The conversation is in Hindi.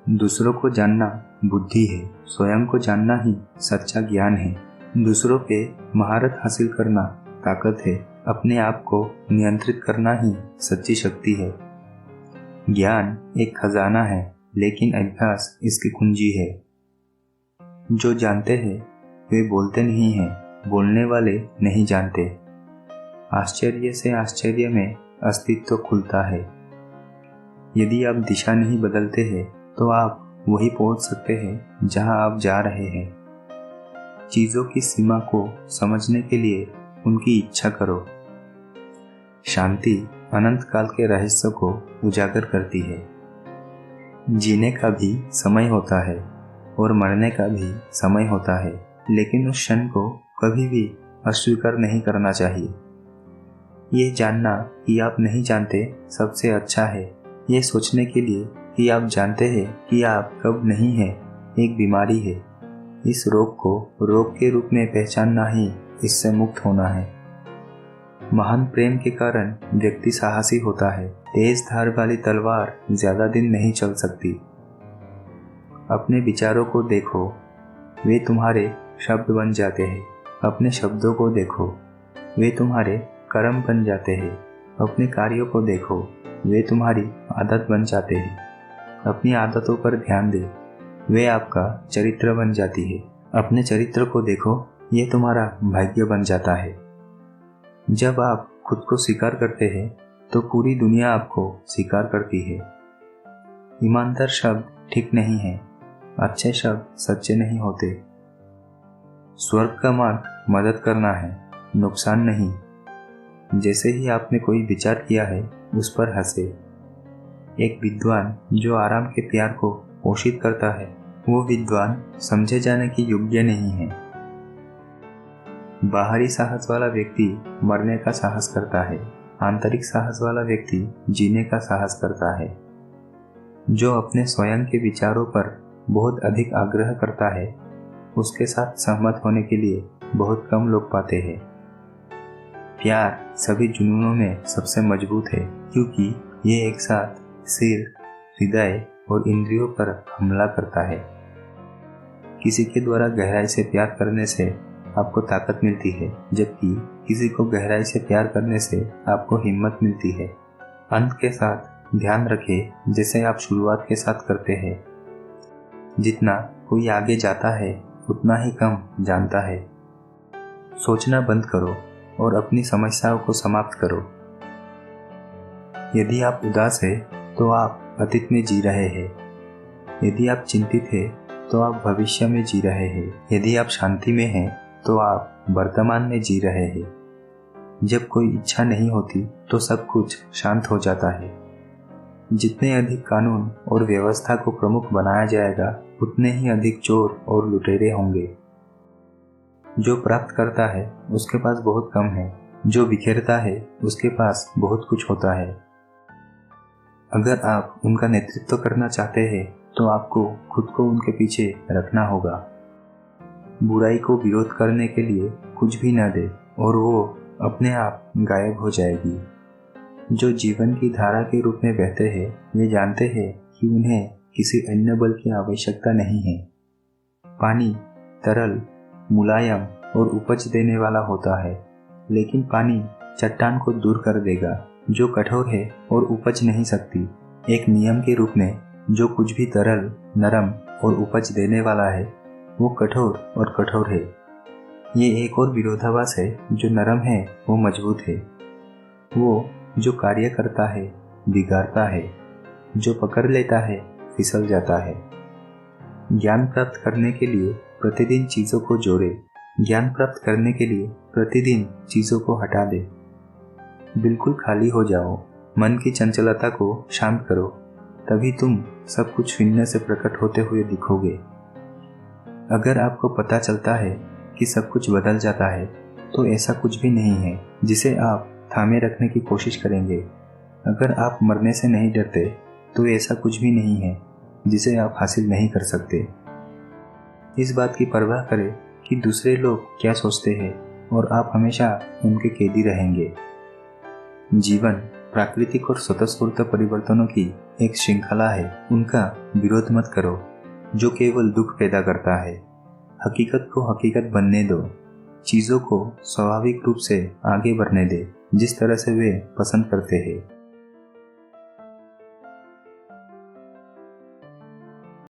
दूसरों को जानना बुद्धि है, स्वयं को जानना ही सच्चा ज्ञान है। दूसरों पे महारत हासिल करना ताकत है, अपने आप को नियंत्रित करना ही सच्ची शक्ति है। ज्ञान एक खजाना है, लेकिन अभ्यास इसकी कुंजी है। जो जानते हैं वे बोलते नहीं हैं, बोलने वाले नहीं जानते। आश्चर्य से आश्चर्य में अस्तित्व खुलता है। यदि आप दिशा नहीं बदलते हैं तो आप वही पहुंच सकते हैं जहां आप जा रहे हैं। चीजों की सीमा को समझने के लिए उनकी इच्छा करो। शांति अनंत काल के रहस्य को उजागर करती है। जीने का भी समय होता है और मरने का भी समय होता है, लेकिन उस क्षण को कभी भी अस्वीकार नहीं करना चाहिए। ये जानना कि आप नहीं जानते सबसे अच्छा है। ये सोचने के लिए कि आप जानते हैं कि आप कब नहीं हैं, एक बीमारी है। इस रोग को रोग के रूप में पहचानना ही इससे मुक्त होना है। महान प्रेम के कारण व्यक्ति साहसी होता है। तेज धार वाली तलवार ज्यादा दिन नहीं चल सकती। अपने विचारों को देखो, वे तुम्हारे शब्द बन जाते हैं। अपने शब्दों को देखो, वे तुम्हारे कर्म बन जाते हैं। अपने कार्यों को देखो, वे तुम्हारी आदत बन जाते हैं। अपनी आदतों पर ध्यान दे, वे आपका चरित्र बन जाती है। अपने चरित्र को देखो, ये तुम्हारा भाग्य बन जाता है। जब आप खुद को स्वीकार करते हैं तो पूरी दुनिया आपको स्वीकार करती है। ईमानदार शब्द ठीक नहीं है, अच्छे शब्द सच्चे नहीं होते। स्वर्ग का मार्ग मदद करना है, नुकसान नहीं। जैसे ही आपने कोई विचार किया है उस पर हंसे। एक विद्वान जो आराम के प्यार को पोषित करता है, वो विद्वान समझे जाने की योग्य नहीं है। बाहरी साहस वाला व्यक्ति मरने का साहस करता है, आंतरिक साहस वाला व्यक्ति जीने का साहस करता है। जो अपने स्वयं के विचारों पर बहुत अधिक आग्रह करता है, उसके साथ सहमत होने के लिए बहुत कम लोग पाते हैं। प्यार सभी जुनूनों में सबसे मजबूत है, क्योंकि ये एक साथ सिर, हृदय और इंद्रियों पर हमला करता है। किसी के द्वारा गहराई से प्यार करने से आपको ताकत मिलती है, जबकि किसी को गहराई से प्यार करने से आपको हिम्मत मिलती है। अंत के साथ ध्यान रखें, जैसे आप शुरुआत के साथ करते हैं। जितना कोई आगे जाता है उतना ही कम जानता है। सोचना बंद करो और अपनी समस्याओं को समाप्त करो। यदि आप उदास हैं तो आप अतीत में जी रहे हैं। यदि आप चिंतित हैं तो आप भविष्य में जी रहे हैं। यदि आप शांति में हैं तो आप वर्तमान में जी रहे हैं। जब कोई इच्छा नहीं होती तो सब कुछ शांत हो जाता है। जितने अधिक कानून और व्यवस्था को प्रमुख बनाया जाएगा, उतने ही अधिक चोर और लुटेरे होंगे। जो प्राप्त करता है उसके पास बहुत कम है, जो बिखेरता है उसके पास बहुत कुछ होता है। अगर आप उनका नेतृत्व करना चाहते हैं तो आपको खुद को उनके पीछे रखना होगा। बुराई को विरोध करने के लिए कुछ भी न दे और वो अपने आप गायब हो जाएगी। जो जीवन की धारा के रूप में बहते हैं, वे जानते हैं कि उन्हें किसी अन्य बल की आवश्यकता नहीं है। पानी तरल, मुलायम और उपज देने वाला होता है, लेकिन पानी चट्टान को दूर कर देगा जो कठोर है और उपज नहीं सकती। एक नियम के रूप में जो कुछ भी तरल, नरम और उपज देने वाला है वो कठोर और कठोर है। ये एक और विरोधाभास है। जो नरम है वो मजबूत है। वो जो कार्य करता है बिगाड़ता है, जो पकड़ लेता है फिसल जाता है। ज्ञान प्राप्त करने के लिए प्रतिदिन चीजों को जोड़े। ज्ञान प्राप्त करने के लिए प्रतिदिन चीजों को हटा दे। बिल्कुल खाली हो जाओ। मन की चंचलता को शांत करो, तभी तुम सब कुछ शून्य से प्रकट होते हुए दिखोगे। अगर आपको पता चलता है कि सब कुछ बदल जाता है, तो ऐसा कुछ भी नहीं है जिसे आप थामे रखने की कोशिश करेंगे। अगर आप मरने से नहीं डरते, तो ऐसा कुछ भी नहीं है जिसे आप हासिल नहीं कर सकते। इस बात की परवाह करें कि दूसरे लोग क्या सोचते हैं और आप हमेशा उनके कैदी रहेंगे। जीवन प्राकृतिक और स्वतःस्फूर्त परिवर्तनों की एक श्रृंखला है, उनका विरोध मत करो जो केवल दुख पैदा करता है। हकीकत को हकीकत बनने दो, चीजों को स्वाभाविक रूप से आगे बढ़ने दे जिस तरह से वे पसंद करते हैं।